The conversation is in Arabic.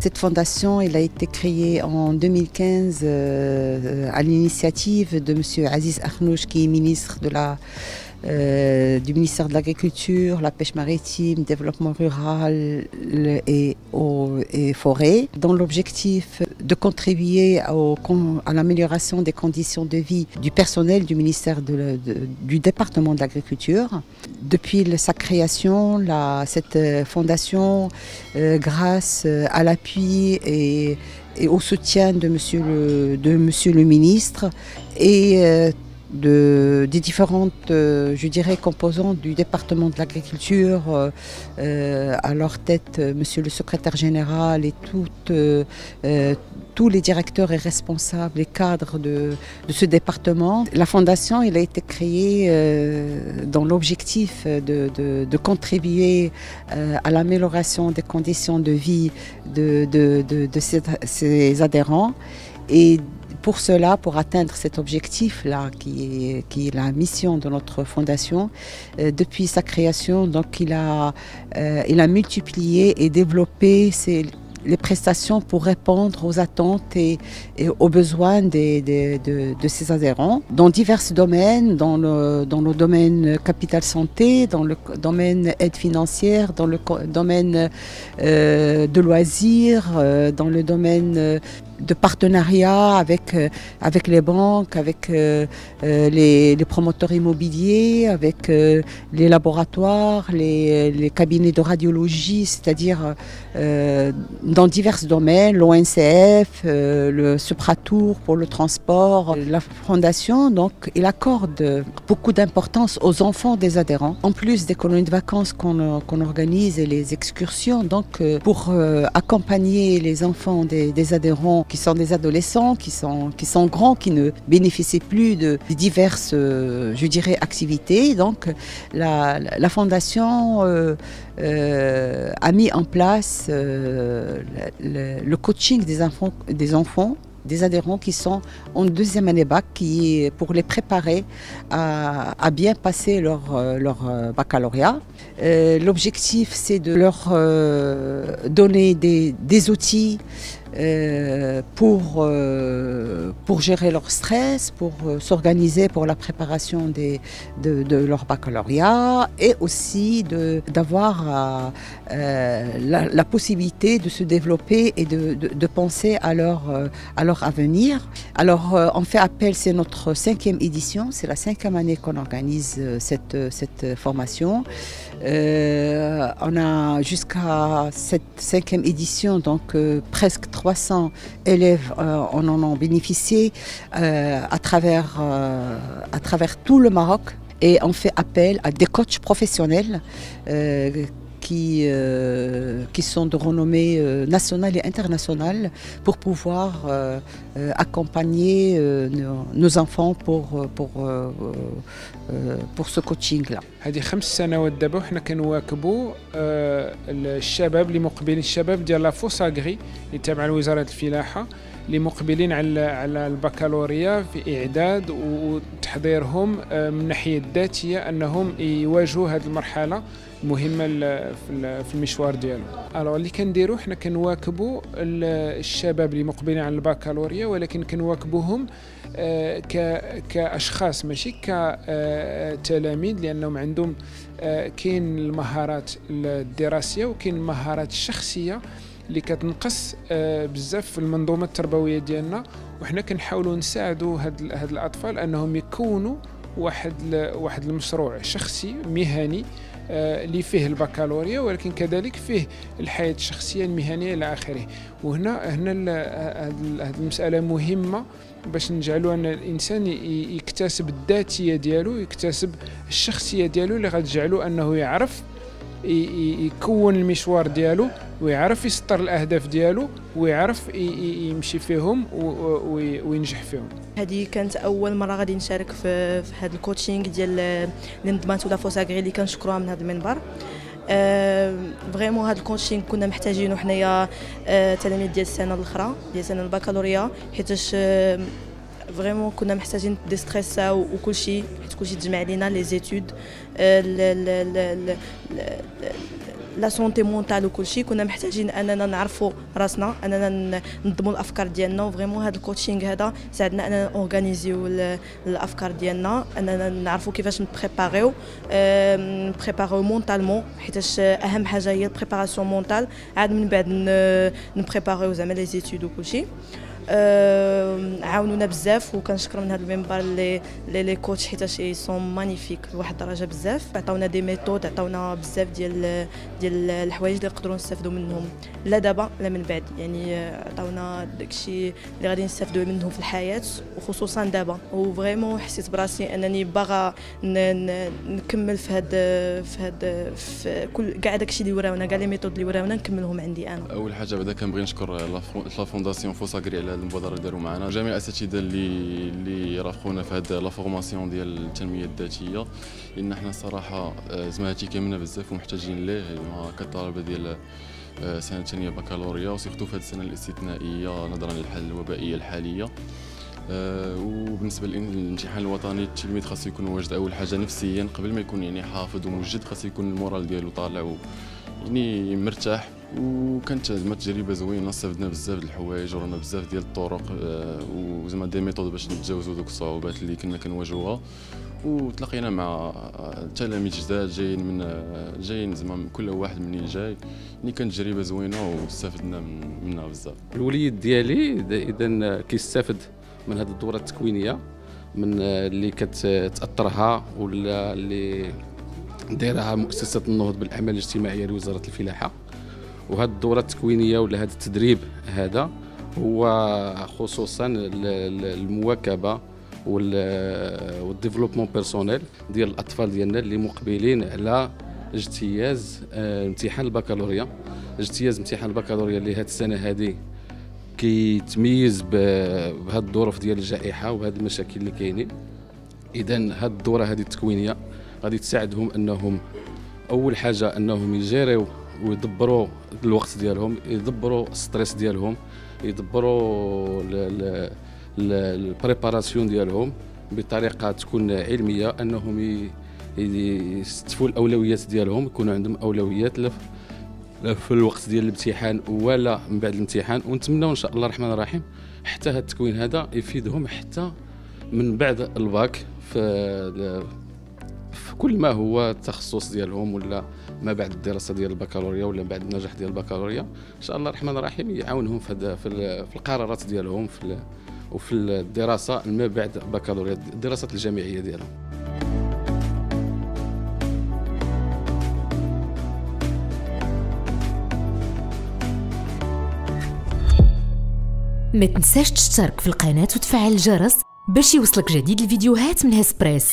Cette fondation elle a été créée en 2015 à l'initiative de M. Aziz Akhnouch, qui est ministre du ministère de l'Agriculture, la pêche maritime, développement rural et forêt, dans l'objectif de contribuer à l'amélioration des conditions de vie du personnel du ministère du département de l'Agriculture. Depuis sa création, cette fondation, grâce à l'appui et au soutien de monsieur le ministre et des différentes, je dirais, composantes du département de l'agriculture, à leur tête, monsieur le secrétaire général et tous les directeurs et responsables et cadres de ce département. La fondation elle a été créée dans l'objectif de contribuer à l'amélioration des conditions de vie de ses adhérents. Et pour cela, pour atteindre cet objectif-là, qui est la mission de notre fondation, depuis sa création, donc il a multiplié et développé les prestations pour répondre aux attentes et aux besoins de ses adhérents dans divers domaines, dans le domaine capital santé, dans le domaine aide financière, dans le domaine de loisirs, dans le domaine de partenariat avec les banques, avec les promoteurs immobiliers, avec les laboratoires, les cabinets de radiologie, c'est-à-dire dans divers domaines, l'ONCF, le Supratour pour le transport. La fondation, donc, il accorde beaucoup d'importance aux enfants des adhérents, en plus des colonies de vacances qu'on organise et les excursions, donc pour accompagner les enfants des adhérents qui sont des adolescents, qui sont grands, qui ne bénéficient plus de diverses, je dirais, activités. Donc la fondation a mis en place le coaching des adhérents qui sont en deuxième année bac, qui est pour les préparer à bien passer leur baccalauréat. L'objectif, c'est de leur donner des outils pour gérer leur stress, pour s'organiser pour la préparation de leur baccalauréat, et aussi d'avoir la possibilité de se développer et de penser à leur avenir. Alors on fait appel, c'est notre 5e édition, c'est la 5e année qu'on organise cette formation. On a jusqu'à cette 5e édition, donc presque 300 élèves en ont bénéficié à travers tout le Maroc, et on fait appel à des coachs professionnels qui sont de renommée nationale et internationale pour pouvoir accompagner nos enfants pour ce coaching-là. هذه 5 سنوات دابا وحنا كنواكبوا الشباب اللي مقبلين، الشباب ديال لا فوساغري اللي تابعه لوزارة الفلاحة، اللي مقبلين على البكالوريا في إعداد وتحضيرهم من الناحية الذاتية أنهم يواجهوا هذه المرحلة مهمة في المشوار ديالو. الوغ اللي كنديرو حنا كنواكبوا الشباب اللي مقبلين على البكالوريا، ولكن كنواكبوهم كأشخاص ماشي كتلاميذ، لأنهم عندهم كاين المهارات الدراسية وكاين المهارات الشخصية اللي كتنقص بزاف في المنظومة التربوية ديالنا، وحنا كنحاولوا نساعدوا هاد الأطفال أنهم يكونوا واحد المشروع شخصي مهني اللي فيه البكالوريا، ولكن كذلك فيه الحياة الشخصية المهنية إلى آخره. وهنا هذه المسألة مهمة باش نجعلوا أن الإنسان يكتسب الذاتية ديالو، يكتسب الشخصية ديالو اللي غتجعلو أنه يعرف يكون المشوار ديالو، ويعرف يسطر الأهداف ديالو، ويعرف يمشي فيهم وينجح فيهم. هذه كانت اول مره غادي نشارك في هذا الكوتشينغ ديال اللي نظمته لا فوساغري، اللي كنشكروها من هذا المنبر. فريمون هذا الكوتشينغ كنا محتاجينه حنايا تلاميذ ديال السنه الاخرى، ديال سنه البكالوريا، حيتاش فريمون كنا محتاجين ديستريساو وكل شيء، حيت كل شيء تجمع علينا لي زيتود، لا سونتي مونتال وكل شيء. كنا محتاجين اننا نعرفوا راسنا، اننا ننظموا الافكار ديالنا، وفريمون هذا الكوتشينغ هذا ساعدنا اننا اورغانيزيو الافكار ديالنا، اننا نعرفوا كيفاش نبريباريو مونتالمون، حيتاش اهم حاجه هي البريباراسيون مونتال، عاد من بعد نبريباريو زعما لي زيتود وكل شيء. عاونونا بزاف، وكنشكر من هذا المنبر لي كوتش حيتاش سون مانيفيك لواحد الدرجه بزاف. عطاونا دي ميثود، عطاونا بزاف ديال الحوايج اللي نقدروا نستافدوا منهم، لا دابا لا من بعد. يعني عطاونا داكشي اللي غادي نستافدوا منه في الحياه، وخصوصا دابا. وفريمون حسيت براسي انني باغا نكمل في كل كاع داكشي اللي وراونا، كاع لي ميثود اللي وراونا نكملهم عندي انا. اول حاجه بعدا كنبغي نشكر لا فونداسيون فوساغري على المبادره اللي داروا معنا، جميع الاساتذه اللي رافقونا في هذه لا فورماسيون ديال التنميه الذاتيه، لان حنا الصراحه زمانتي كاملنا بزاف ومحتاجين ليه كطلبه ديال سنه ثانيه بكالوريا، وسيرتو في هذه السنه الاستثنائيه نظرا للحاله الوبائيه الحاليه. وبالنسبه للامتحان الوطني التلميذ خاصو يكون واجد اول حاجه نفسيا قبل ما يكون يعني حافظ وموجد، خاصو يكون المورال ديالو طالع يعني مرتاح. وكانت زعما تجربه زوينه، استفدنا بزاف د الحوايج ورانا بزاف ديال الطرق وزعما دي ميثود باش نتجاوزوا دوك الصعوبات اللي كنا كنواجهوها. وتلاقينا مع تلاميذ جداد جايين زعما كل واحد منين جاي، يعني كانت تجربه زوينه واستفدنا منها بزاف. الوليد ديالي اذا كيستافد من هذه الدوره التكوينيه، من اللي كتاثرها ولا اللي دايرها مؤسسه النهوض بالاعمال الاجتماعيه لوزاره الفلاحه. وهذه الدوره التكوينيه ولا هذا التدريب هذا هو خصوصا المواكبه والديفلوبمون بيرسونيل ديال الاطفال ديالنا اللي مقبلين على اجتياز امتحان البكالوريا. اجتياز امتحان البكالوريا اللي هذه السنه هذه كيتميز بهذه الظروف ديال الجائحه وبهذه المشاكل اللي كاينين. اذا هذه الدوره هذه التكوينيه غادي تساعدهم انهم اول حاجه انهم يجيريو ويدبروا الوقت ديالهم، يدبروا الستريس ديالهم، يدبروا البريباراسيون ديالهم بطريقه تكون علميه، انهم يستفوا الاولويات ديالهم، يكون عندهم اولويات في الوقت ديال الامتحان ولا من بعد الامتحان. ونتمنوا ان شاء الله الرحمن الرحيم حتى هذا التكوين هذا يفيدهم حتى من بعد الباك في كل ما هو التخصص ديالهم ولا ما بعد الدراسه ديال البكالوريا ولا بعد النجاح ديال البكالوريا. ان شاء الله الرحمن الرحيم يعاونهم في القرارات ديالهم وفي الدراسه ما بعد البكالوريا، الدراسات الجامعيه ديالهم. ما تنساش تشترك في القناه وتفعل الجرس باش يوصلك جديد الفيديوهات من هسبريس.